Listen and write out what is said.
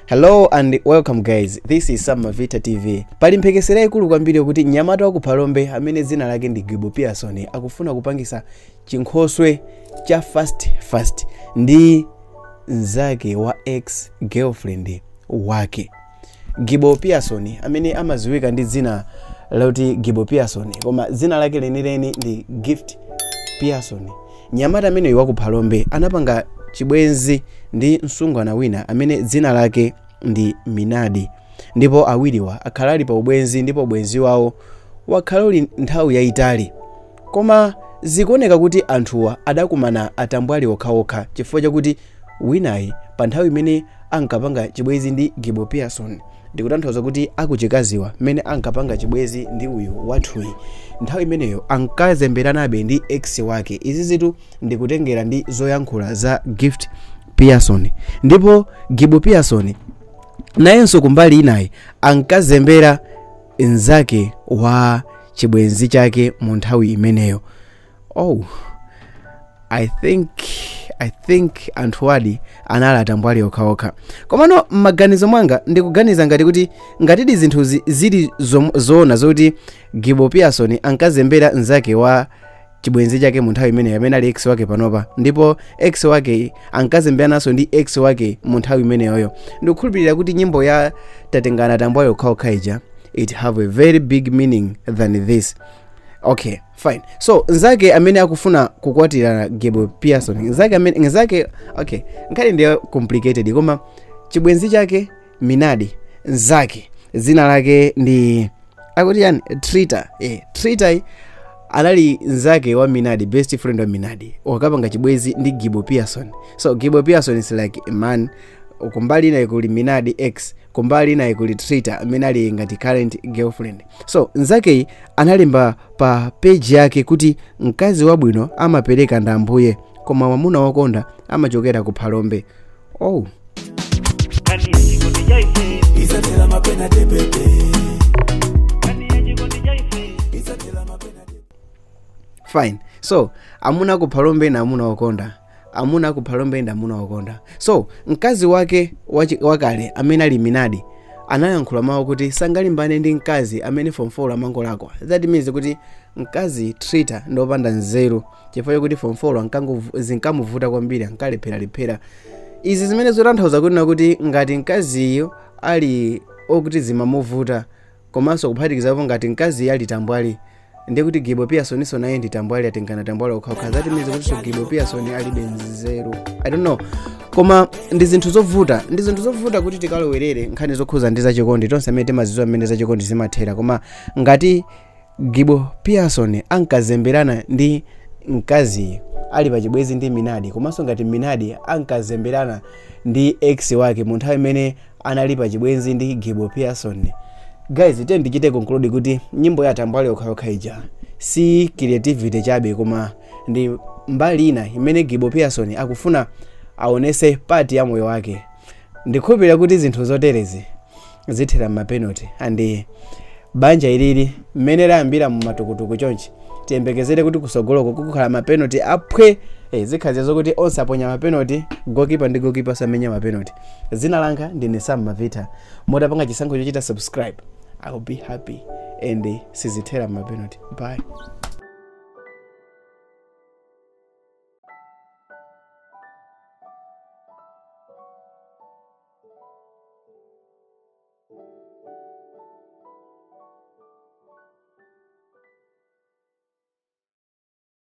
Hello and welcome guys, this is Vita TV. Pali mphekesera ikulu kwambiri kuti mnyamata wa ku Phalombe amene dzina lake ndi Giboh akufuna kupangisa chinkhoswe cha fast ndi nzake wa ex girlfriend wake. Giboh amene amaziwika ndi dzina lauti Giboh koma dzina lake lenileni ndi Gift Pearson. Mnyamata amene wa ku Phalombe anapanga chibwenzi ndi msungwana wina amene dzina lake ndi Minad, ndipo awiriwa akhalali pa ubwenzi ndipo ubwenzi wawo wakhalali nthawi yayitali, koma zikuoneka kuti anthuwa adakumana atambwali okhaokha chifukwa chakuti winayi pa nthawi imene ankapanga chibwenzi ndi Giboh ndikutanthauza kuti akuchikaziwa mmene ankapanga chibwenzi ndi uyu wathuyi nthawi imeneyo ankazemberanabe ndi ex wake. Izi zitu ndikutengera ndi zoyankhula za Gift Pearson, ndipo Giboh nayenso kumbali inayi ankazembera nzake wa chibwenzi chake mu nthawi imeneyo. I think anthuwadi anali atambwali okhaokha. Komano maganizo mwanga ndikuganiza ngati zinthu zili zoona zoti Giboh ankazembera nzake wa chibwenzi chake mu nthawi imeneyo amene ali ex wake panopa, ndipo ex wake ankazemberananso ndi ex wake mu nthawi imeneyoyo. Ndikukhulupirira kuti nyimbo ya tatengana atambwali okhaokha ija it have a very big meaning than this. Okay, fine. So nzake amene akufuna kukwatira Giboh nzake okay, nkhali ndiyo complicated, koma chibwenzi chake Minad, nzake dzina lake ndi akuti yani Trita anali nzake wa Minad, best friend wa Minad, wakapanga chibwenzi ndi Giboh. So Giboh is like a man, kumbali na ikuli Minad ex, kumbali na ikuli Trita amene ali ngati current girlfriend. So nzake analemba pa page yake kuti mkazi wabwino amapereka ndambuye, koma mwamuna wakonda amachokera ku Phalombe. Fine. So amuna ku Phalombe na amuna wakonda, amuna ku Phalombe ndi amuna wakonda. So mkazi wake wakale amene ali Minad anayankhula mawu kuti sangalimbane ndi mkazi amene form 4 amangolakwa. That means kuti mkazi Trita ndopanda nzeru chifukwa kuti form 4 zinkamuvuta kwambiri, ankalephera. Izi zimene zotanthauza kuti ngati mkaziyo ali okuti zimamuvuta komanso kuphatikizapo ngati mkazi ali tambwali, ndiye kuti Giboh naye ndi tambwali, atengana tambwali okhaokha. That means kuti Giboh alibe nzeru. I don't know. Koma ndi zinthu zovuta kuti tikalowerere nkhani zokhuza ndi zachikondi. Tonse amene timazidziwa mmene zachikondi zimathera, koma ngati Giboh ankazemberana ndi mkazi ali pa chibwenzi ndi Minad, komanso ngati Minad ankazemberana ndi ex wake mu nthawi imene anali pa chibwenzi ndi Giboh. Guys, ndichite conclude kuti nyimbo ya tambwali okhaokha ija si creativity chabe, koma ndi mbali ina imene Giboh akufuna aonese part ya moyo wake. Ndikhulupirira kuti zinthu zoterezi zithera mapenalty, and banja ilili mmene layambira mu matukutuku chonchi tiyembekezere kuti kusogoloko kukhala mapenalty aphwe. Zikhazi zokuti onse aponya mapenalty, goalkeeper ndi goalkeeper samenya mapenalty. Zina langa ndine Vita. Motapanga chisankho chochita subscribe, I will be happy and sizithera mapenalty. Bye.